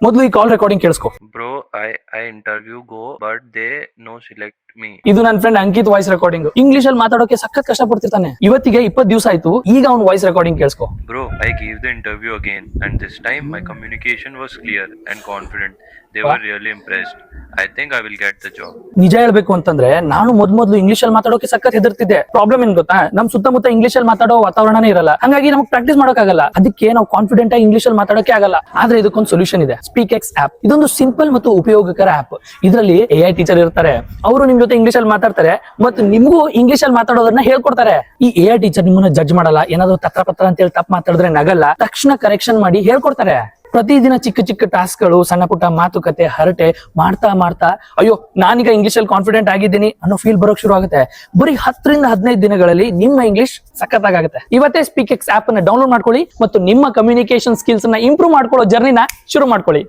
ಮೊದಲು ಈ ಕಾಲ್ ರೆಕಾರ್ಡಿಂಗ್ ಕೇಳಿಸ್ಕೊ. Bro, I interview go, but they no select me. ಇದು ನನ್ನ friend Ankit voice recording. English ಅಲ್ಲಿ ಮಾತಾಡೋಕೆ ಸಖತ್ ಕಷ್ಟ ಪಡ್ತಿರ್ತಾನೆ. ಇವತ್ತಿಗೆ 20 ದಿವಸ ಆಯ್ತು. ಈಗ ಅವ್ನ ವಾಯ್ಸ್ ರೆಕಾರ್ಡಿಂಗ್ ಕೇಳಿಸ್ಕೊ. Bro, I gave the interview again, and this time my communication was clear and confident. They were really impressed. I think I will get the job. ನಿಜ ಹೇಳ್ಬೇಕು ಅಂತಂದ್ರೆ ನಾನು ಮೊದ್ಲು ಇಂಗ್ಲಿಷ್ ಅಲ್ಲಿ ಮಾತಾಡೋಕೆ ಸಖತ್ ಹೆದರ್ತಿದ್ದೆ. ಪ್ರಾಬ್ಲಮ್ ಏನ್ ಗೊತ್ತಾ, ನಮ್ ಸುತ್ತಮುತ್ತ ಇಂಗ್ಲಿಷ್ ಅಲ್ಲಿ ಮಾತಾಡೋ ವಾತಾವರಣನೇ ಇರಲ್ಲ. ಹಾಗಾಗಿ ನಮ್ಗೆ ಪ್ರಾಕ್ಟೀಸ್ ಮಾಡೋಕ್ಕಾಗಲ್ಲ. ಅದಕ್ಕೆ ನಾವು ಕಾನ್ಫಿಡೆಂಟ್ ಆಗಿ ಇಂಗ್ಲಿಷ್ ಅಲ್ಲಿ ಮಾತಾಡೋಕೆ ಆಗಲ್ಲ. ಆದ್ರೆ ಇದಕ್ಕೊಂದು ಸೊಲ್ಯೂಷನ್ ಇದೆ, ಸ್ಪೀಕ್ ಎಕ್ಸ್ ಆಪ್. ಇದೊಂದು ಸಿಂಪಲ್ ಮತ್ತು ಉಪಯೋಗಕರ ಆಪ್. ಇದರಲ್ಲಿ AI ಟೀಚರ್ ಇರ್ತಾರೆ. ಅವರು ನಿಮ್ ಜೊತೆ ಇಂಗ್ಲಿಷ್ ಅಲ್ಲಿ ಮಾತಾಡ್ತಾರೆ ಮತ್ತು ನಿಮ್ಗೂ ಇಂಗ್ಲಿಷ್ ಅಲ್ಲಿ ಮಾತಾಡೋದನ್ನ ಹೇಳ್ಕೊಡ್ತಾರೆ. ಈ AI ಟೀಚರ್ ನಿಮ್ಮನ್ನ ಜಡ್ಜ್ ಮಾಡಲ್ಲ. ಏನಾದ್ರು ತತ್ರ ಪತ್ರ ಅಂತ ಹೇಳಿ ತಪ್ಪು ಮಾತಾಡಿದ್ರೆ ನಗಲ್ಲ, ತಕ್ಷಣ ಕರೆಕ್ಷನ್ ಮಾಡಿ ಹೇಳ್ಕೊಡ್ತಾರೆ. ಪ್ರತಿದಿನ ಚಿಕ್ಕ ಚಿಕ್ಕ ಟಾಸ್ಕ್ ಗಳು, ಸಣ್ಣ ಪುಟ್ಟ ಮಾತುಕತೆ, ಹರಟೆ ಮಾಡ್ತಾ ಅಯ್ಯೋ ನಾನೀಗ ಇಂಗ್ಲಿಷ್ ಅಲ್ಲಿ ಕಾನ್ಫಿಡೆಂಟ್ ಆಗಿದ್ದೀನಿ ಅನ್ನೋ ಫೀಲ್ ಬರೋಕ್ ಶುರು ಆಗುತ್ತೆ. ಬರೀ 10 ರಿಂದ 15 ದಿನಗಳಲ್ಲಿ ನಿಮ್ಮ ಇಂಗ್ಲಿಷ್ ಸಖತ್ತಾಗುತ್ತೆ. ಇವತ್ತೇ ಸ್ಪೀಕ್ ಎಕ್ಸ್ ಆಪ್ ಅನ್ನ ಡೌನ್ಲೋಡ್ ಮಾಡ್ಕೊಳ್ಳಿ ಮತ್ತು ನಿಮ್ಮ ಕಮ್ಯುನಿಕೇಶನ್ ಸ್ಕಿಲ್ಸ್ ನ ಇಂಪ್ರೂವ್ ಮಾಡ್ಕೊಳ್ಳೋ ಜರ್ನಿನ ಶುರು ಮಾಡ್ಕೊಳ್ಳಿ.